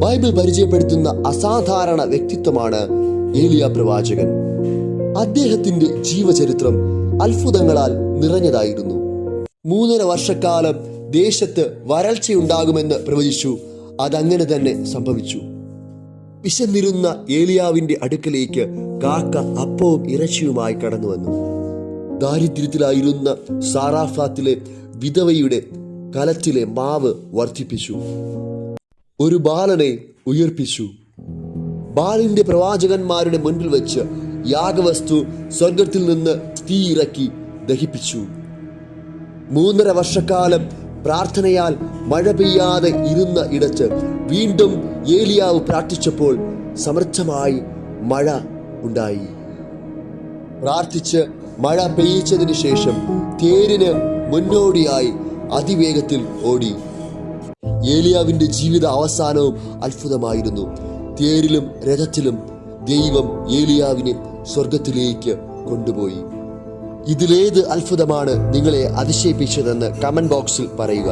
Bible പരിചയപ്പെടുത്തുന്ന അസാധാരണ വ്യക്തിത്വമാണ് ഏലിയ പ്രവാചകൻ. അദ്ദേഹത്തിന്റെ ജീവചരിത്രം അത്ഭുതങ്ങളാൽ നിറഞ്ഞതായിരുന്നു. 3.5 വർഷക്കാലം ദേശത്ത് വരൾച്ചയുണ്ടാകുമെന്ന് പ്രവചിച്ചു. അതങ്ങനെ തന്നെ സംഭവിച്ചു. വിശന്നിരുന്ന ഏലിയാവിന്റെ അടുക്കലേക്ക് കാക്ക അപ്പവും ഇറച്ചിയുമായി കടന്നു വന്നു. ദാരിദ്ര്യത്തിലായിരുന്ന സാറാഫാത്തിലെ വിധവയുടെ കലത്തിലെ മാവ് വർദ്ധിപ്പിച്ചു. ഒരു ബാലനെ ഉയർപ്പിച്ചു. ബാലിന്റെ പ്രവാചകന്മാരുടെ മുൻപിൽ വെച്ച് യാഗവസ്തു സ്വർഗത്തിൽ നിന്ന് തീ ഇറക്കി ദഹിപ്പിച്ചു. 3.5 വർഷക്കാലം പ്രാർത്ഥനയാൽ മഴ പെയ്യാതെ ഇരുന്ന ഇടത്ത് വീണ്ടും ഏലിയാവ് പ്രാർത്ഥിച്ചപ്പോൾ സമൃദ്ധമായി മഴ ഉണ്ടായി. പ്രാർത്ഥിച്ച് മഴ പെയ്യിച്ചതിന് ശേഷം തേരിന് മുന്നോടിയായി അതിവേഗത്തിൽ ഓടി. ഏലിയാവിന്റെ ജീവിത അവസാനവും അത്ഭുതമായിരുന്നു. തേരിലും രഥത്തിലും ദൈവം ഏലിയാവിനെ സ്വർഗത്തിലേക്ക് കൊണ്ടുപോയി. ഇതിലേത് അത്ഭുതമാണ് നിങ്ങളെ അതിശയിപ്പിച്ചതെന്ന് കമന്റ് ബോക്സിൽ പറയുക.